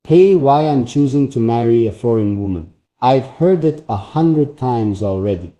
Hey, why I'm choosing to marry a foreign woman. I've heard it 100 times already.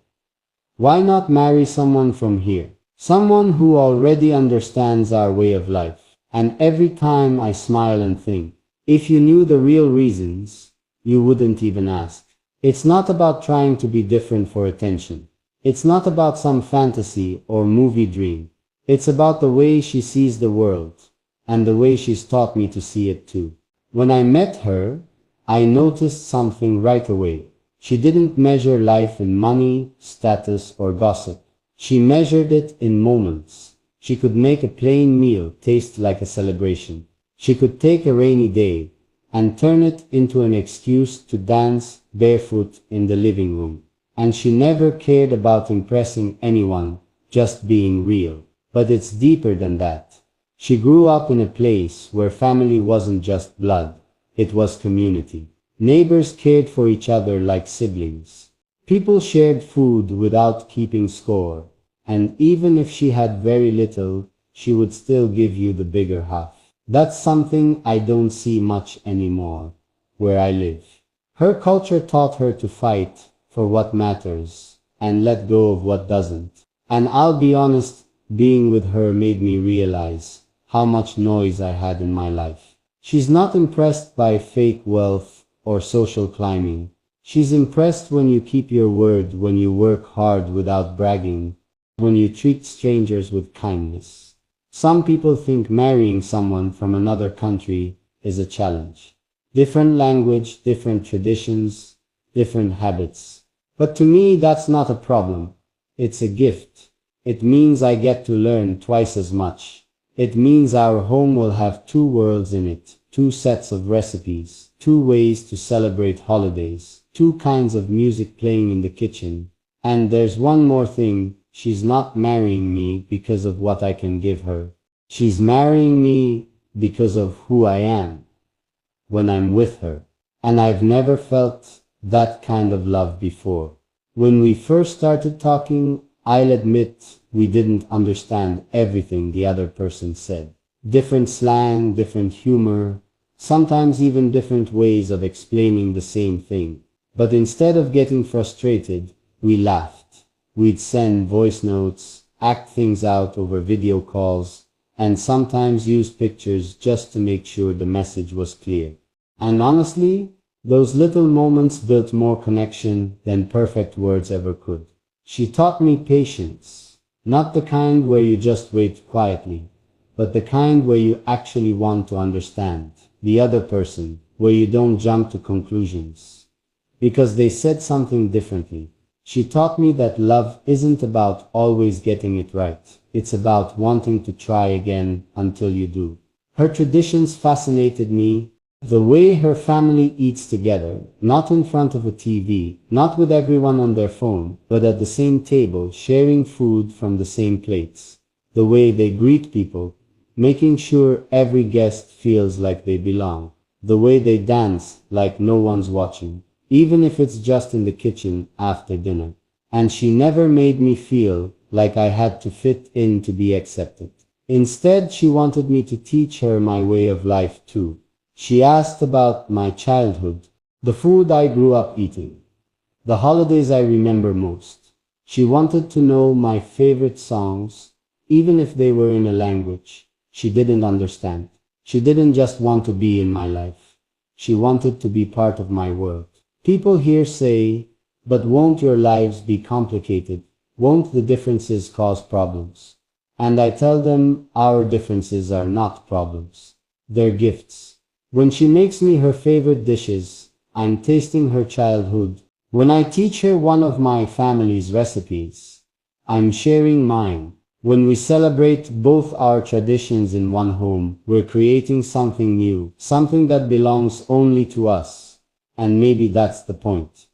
Why not marry someone from here? Someone who already understands our way of life. And every time I smile and think, if you knew the real reasons, you wouldn't even ask. It's not about trying to be different for attention. It's not about some fantasy or movie dream. It's about the way she sees the world, and the way she's taught me to see it too. When I met her, I noticed something right away. She didn't measure life in money, status, or gossip. She measured it in moments. She could make a plain meal taste like a celebration. She could take a rainy day and turn it into an excuse to dance barefoot in the living room. And she never cared about impressing anyone, just being real. But it's deeper than that. She grew up in a place where family wasn't just blood, it was community. Neighbors cared for each other like siblings. People shared food without keeping score, and even if she had very little, she would still give you the bigger half. That's something I don't see much anymore, where I live. Her culture taught her to fight for what matters, and let go of what doesn't. And I'll be honest, being with her made me realize how much noise I had in my life. She's not impressed by fake wealth or social climbing. She's impressed when you keep your word, when you work hard without bragging, when you treat strangers with kindness. Some people think marrying someone from another country is a challenge. Different language, different traditions, different habits. But to me, that's not a problem. It's a gift. It means I get to learn twice as much. It means our home will have two worlds in it, two sets of recipes, two ways to celebrate holidays, two kinds of music playing in the kitchen. And there's one more thing, she's not marrying me because of what I can give her. She's marrying me because of who I am when I'm with her. And I've never felt that kind of love before. When we first started talking, I'll admit we didn't understand everything the other person said. Different slang, different humor, sometimes even different ways of explaining the same thing. But instead of getting frustrated, we laughed. We'd send voice notes, act things out over video calls, and sometimes use pictures just to make sure the message was clear. And honestly, those little moments built more connection than perfect words ever could. She taught me patience, not the kind where you just wait quietly, but the kind where you actually want to understand the other person, where you don't jump to conclusions because they said something differently. She taught me that love isn't about always getting it right. It's about wanting to try again until you do. Her traditions fascinated me. The way her family eats together, not in front of a TV, not with everyone on their phone, but at the same table, sharing food from the same plates. The way they greet people, making sure every guest feels like they belong. The way they dance like no one's watching, even if it's just in the kitchen after dinner. And she never made me feel like I had to fit in to be accepted. Instead, she wanted me to teach her my way of life too. She asked about my childhood, the food I grew up eating, the holidays I remember most. She wanted to know my favorite songs, even if they were in a language she didn't understand. She didn't just want to be in my life. She wanted to be part of my world. People here say, but won't your lives be complicated? Won't the differences cause problems? And I tell them our differences are not problems. They're gifts. When she makes me her favorite dishes, I'm tasting her childhood. When I teach her one of my family's recipes, I'm sharing mine. When we celebrate both our traditions in one home, we're creating something new, something that belongs only to us. And maybe that's the point.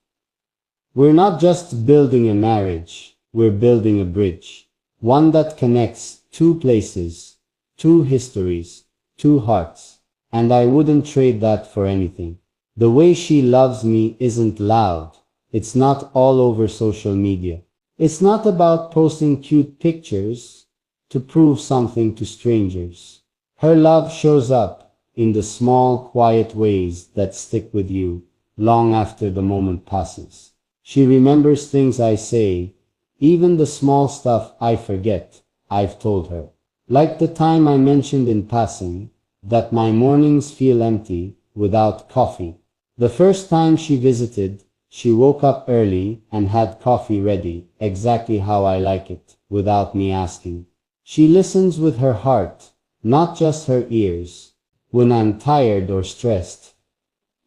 We're not just building a marriage, we're building a bridge. One that connects two places, two histories, two hearts. And I wouldn't trade that for anything. The way she loves me isn't loud. It's not all over social media. It's not about posting cute pictures to prove something to strangers. Her love shows up in the small, quiet ways that stick with you long after the moment passes. She remembers things I say, even the small stuff I forget, I've told her. Like the time I mentioned in passing that my mornings feel empty without coffee. The first time she visited, she woke up early and had coffee ready, exactly how I like it, without me asking. She listens with her heart, not just her ears. When I'm tired or stressed,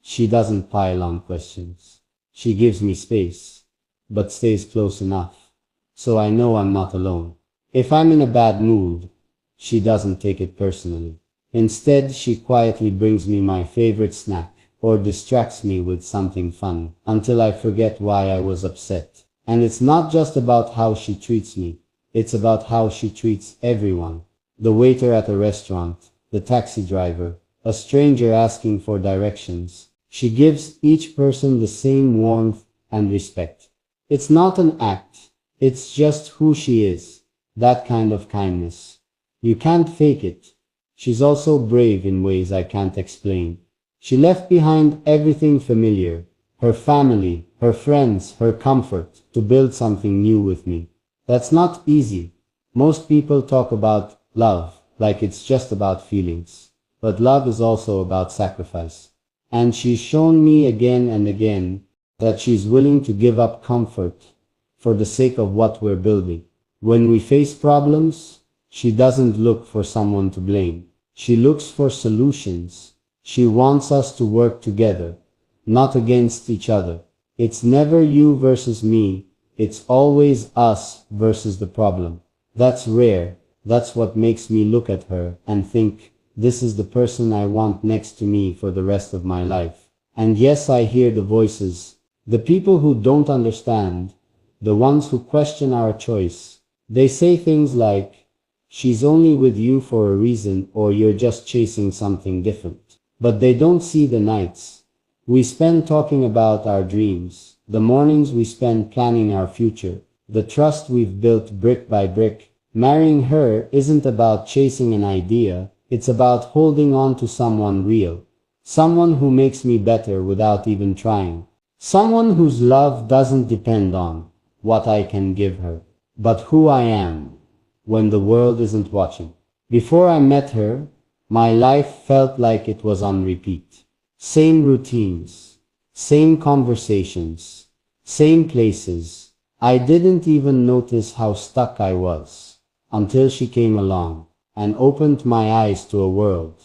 she doesn't pile on questions. She gives me space, but stays close enough, so I know I'm not alone. If I'm in a bad mood, she doesn't take it personally. Instead, she quietly brings me my favorite snack, or distracts me with something fun, until I forget why I was upset. And it's not just about how she treats me, it's about how she treats everyone. The waiter at a restaurant, the taxi driver, a stranger asking for directions. She gives each person the same warmth and respect. It's not an act, it's just who she is. That kind of kindness. You can't fake it. She's also brave in ways I can't explain. She left behind everything familiar, her family, her friends, her comfort, to build something new with me. That's not easy. Most people talk about love like it's just about feelings. But love is also about sacrifice. And she's shown me again and again that she's willing to give up comfort for the sake of what we're building. When we face problems, she doesn't look for someone to blame. She looks for solutions. She wants us to work together, not against each other. It's never you versus me. It's always us versus the problem. That's rare. That's what makes me look at her and think, this is the person I want next to me for the rest of my life. And yes, I hear the voices, the people who don't understand, the ones who question our choice. They say things like, she's only with you for a reason, or you're just chasing something different. But they don't see the nights we spend talking about our dreams, the mornings we spend planning our future, the trust we've built brick by brick. Marrying her isn't about chasing an idea, it's about holding on to someone real. Someone who makes me better without even trying. Someone whose love doesn't depend on what I can give her, but who I am when the world isn't watching. Before I met her, my life felt like it was on repeat. Same routines, same conversations, same places. I didn't even notice how stuck I was until she came along and opened my eyes to a world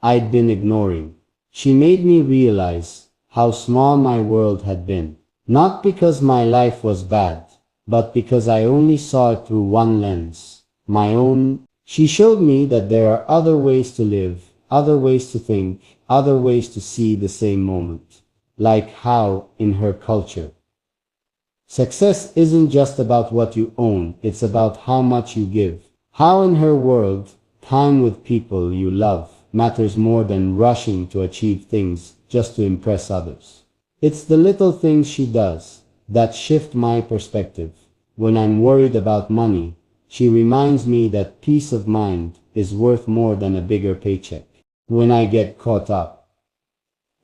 I'd been ignoring. She made me realize how small my world had been. Not because my life was bad, but because I only saw it through one lens, my own. She showed me that there are other ways to live, other ways to think, other ways to see the same moment. Like how, in her culture, success isn't just about what you own, it's about how much you give. How in her world, time with people you love matters more than rushing to achieve things just to impress others. It's the little things she does that shift my perspective. When I'm worried about money, she reminds me that peace of mind is worth more than a bigger paycheck. When I get caught up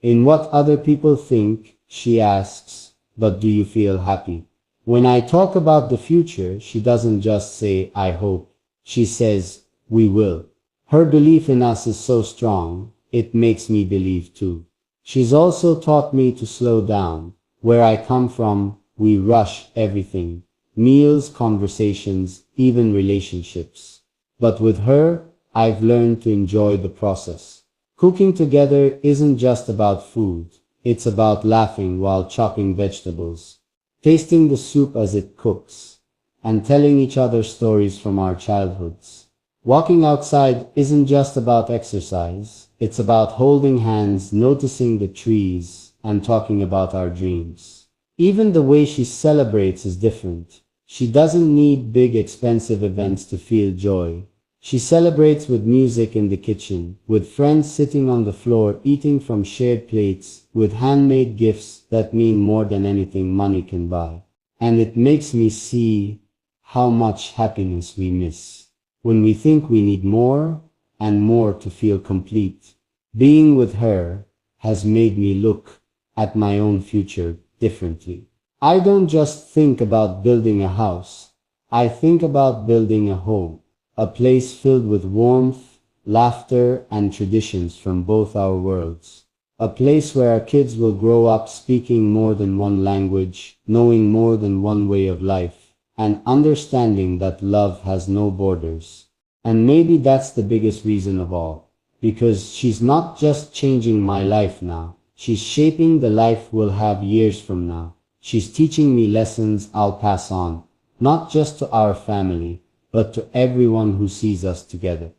in what other people think, she asks, but do you feel happy? When I talk about the future, she doesn't just say, I hope. She says, we will. Her belief in us is so strong, it makes me believe too. She's also taught me to slow down. Where I come from, we rush everything. Meals, conversations, even relationships. But with her, I've learned to enjoy the process. Cooking together isn't just about food. It's about laughing while chopping vegetables, tasting the soup as it cooks, and telling each other stories from our childhoods. Walking outside isn't just about exercise. It's about holding hands, noticing the trees, and talking about our dreams. Even the way she celebrates is different. She doesn't need big expensive events to feel joy. She celebrates with music in the kitchen, with friends sitting on the floor eating from shared plates, with handmade gifts that mean more than anything money can buy. And it makes me see how much happiness we miss when we think we need more and more to feel complete. Being with her has made me look at my own future differently. I don't just think about building a house. I think about building a home, a place filled with warmth, laughter, and traditions from both our worlds. A place where our kids will grow up speaking more than one language, knowing more than one way of life, and understanding that love has no borders. And maybe that's the biggest reason of all, because she's not just changing my life now, she's shaping the life we'll have years from now. She's teaching me lessons I'll pass on, not just to our family, but to everyone who sees us together.